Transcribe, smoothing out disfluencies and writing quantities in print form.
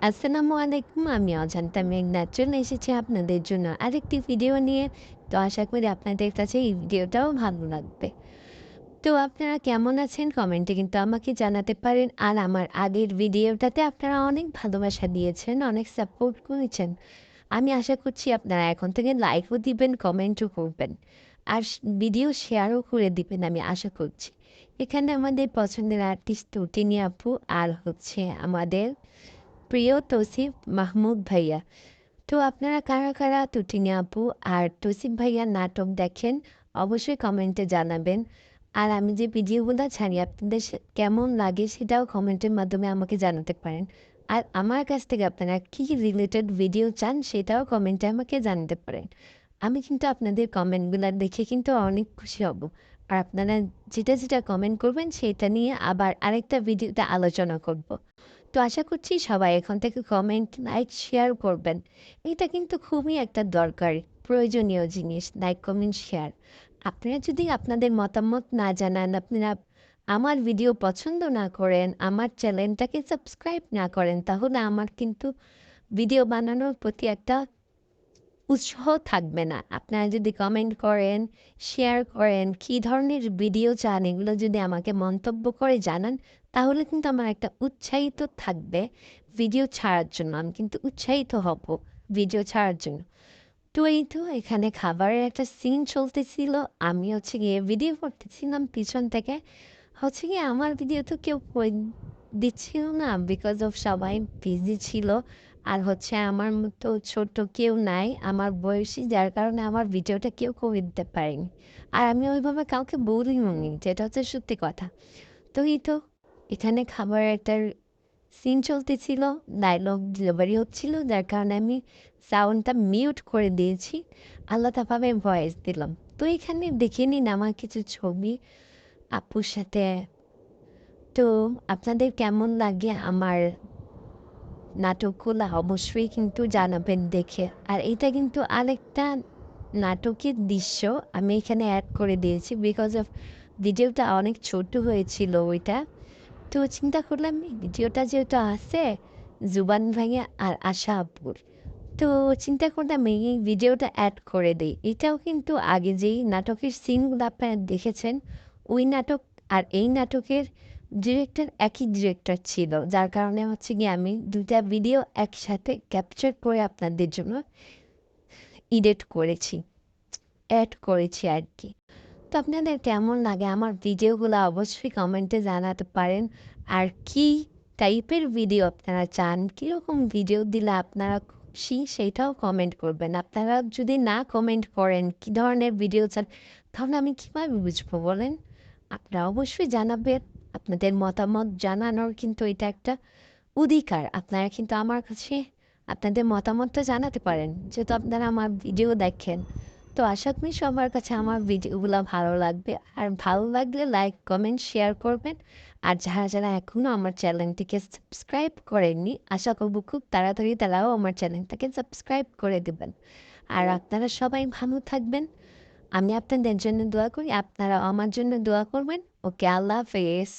আসসালামু আলাইকুম। আমি অজান্তা মেঘনা চলে এসেছি আপনাদের জন্য আরেকটি ভিডিও নিয়ে। তো আশা করি আপনাদের কাছে এই ভিডিওটাও ভালো লাগবে। তো আপনারা কেমন আছেন কমেন্টে কিন্তু আমাকে জানাতে পারেন। আর আমার আগের ভিডিওটাতে আপনারা অনেক ভালোবাসা দিয়েছেন, অনেক সাপোর্ট করেছেন। আমি আশা করছি আপনারা এখন থেকে লাইকও দিবেন, কমেন্টও করবেন। আর ভিডিও শেয়ারও করে দিবেন আমি আশা করছি। এখানে আমাদের পছন্দের আর্টিস্ট তটিনী আপু আর হচ্ছে আমাদের প্রিয় তৌসিফ মাহমুদ ভাইয়া। তো আপনারা কারা কারা তটিনী আপু আর তৌসিফ ভাইয়ার নাটক দেখেন অবশ্যই কমেন্টে জানাবেন। আর আমি যে ভিডিওগুলো ছাড়ি আপনাদের কেমন লাগে সেটাও কমেন্টের মাধ্যমে আমাকে জানাতে পারেন। আর আমার কাছ থেকে আপনারা কী রিলেটেড ভিডিও চান সেটাও কমেন্টে আমাকে জানাতে পারেন। আমি কিন্তু আপনাদের কমেন্টগুলো দেখে কিন্তু অনেক খুশি হব। আর আপনারা যেটা যেটা কমেন্ট করবেন সেটা নিয়ে আবার আরেকটা ভিডিওতে আলোচনা করব। তো আশা করছি সবাই এখন থেকে কমেন্ট, লাইক, শেয়ার করবেন। এটা কিন্তু খুবই একটা দরকারি, প্রয়োজনীয় জিনিস, লাইক, কমেন্ট, শেয়ার। আপনারা যদি আপনাদের মতামত না জানান, আপনারা আমার ভিডিও পছন্দ না করেন, আমার চ্যানেলটাকে সাবস্ক্রাইব না করেন, তাহলে আমার কিন্তু ভিডিও বানানোর প্রতি একটা উৎসাহ থাকবে না। আপনারা যদি কমেন্ট করেন, শেয়ার করেন, কী ধরনের ভিডিও চান এগুলো যদি আমাকে মন্তব্য করে জানান, তাহলে কিন্তু আমার একটা উৎসাহিত থাকবে ভিডিও ছাড়ার জন্য। আমি কিন্তু উৎসাহিত হব ভিডিও ছাড়ার জন্য। তো এই তো এখানে খাবারের একটা সিন চলতেছিল। আমি হচ্ছে গিয়ে ভিডিও করতেছিলাম পিছন থেকে। হচ্ছে গিয়ে আমার ভিডিও তো কেউ দিচ্ছিল না বিকজ অফ সবাই বিজি ছিল। আর হচ্ছে আমার মতো ছোট কেউ নাই আমার বয়সী, যার কারণে আমার ভিডিওটা কেউ করে দিতে পারেনি। আর আমি ওইভাবে কাউকে বলিও নি, যেটা হচ্ছে সত্যি কথা। তো এই তো এখানে খাবারের একটা সিন চলতেছিল, ডায়লগ ডেলিভারি হচ্ছিল, যার কারণে আমি সাউন্ডটা মিউট করে দিয়েছি, আলাদাভাবে ভয়েস দিলাম। তো এখানে দেখে নিন আমার কিছু ছবি আপুর সাথে। তো আপনাদের কেমন লাগে আমার নাটকগুলো অবশ্যই কিন্তু জানাবেন দেখে। আর এটা কিন্তু আরেকটা নাটকের দৃশ্য আমি এখানে অ্যাড করে দিয়েছি বিকজ অফ ভিডিওটা অনেক ছোট হয়েছিল ওইটা। তো চিন্তা করলাম এই ভিডিওটা যেহেতু আছে জুবান ভাইয়া আর আশা আপুর, তো চিন্তা করলাম এই ভিডিওটা অ্যাড করে দিই। এটাও কিন্তু আগে যেই নাটকের সিনগুলো আপনারা দেখেছেন ওই নাটক আর এই নাটকের ডিরেক্টর একই ডিরেক্টর ছিল, যার কারণে হচ্ছে গিয়ে আমি দুটা ভিডিও একসাথে ক্যাপচার করে আপনাদের জন্য এডিট করেছি, অ্যাড করেছি আর কি। তো আপনাদের কেমন লাগে আমার ভিডিওগুলো অবশ্যই কমেন্টে জানাতে পারেন। আর কি টাইপের ভিডিও আপনারা চান, কীরকম ভিডিও দিলে আপনারা খুশি সেইটাও কমেন্ট করবেন। আপনারা যদি না কমেন্ট করেন কী ধরনের ভিডিও চান, তাহলে আমি কীভাবে বুঝবো বলেন? আপনারা অবশ্যই জানাবেন। আপনাদের মতামত জানানোর কিন্তু এটা একটা অধিকার। আপনারা কিন্তু আমার কাছে আপনাদের মতামতটা জানাতে পারেন, যেহেতু আপনারা আমার ভিডিও দেখেন। তো আশা করি সবার কাছে আমার ভিডিওগুলো ভালো লাগবে। আর ভালো লাগলে লাইক, কমেন্ট, শেয়ার করবেন। আর যারা যারা এখনও আমার চ্যানেলটিকে সাবস্ক্রাইব করেননি, আশা করব খুব তাড়াতাড়ি তারাও আমার চ্যানেলটাকে সাবস্ক্রাইব করে দেবেন। আর আপনারা সবাই ভালো থাকবেন। আমি আপনাদের জন্য দোয়া করি, আপনারা আমার জন্য দোয়া করবেন। ওকে, আল্লাহ হাফেজ।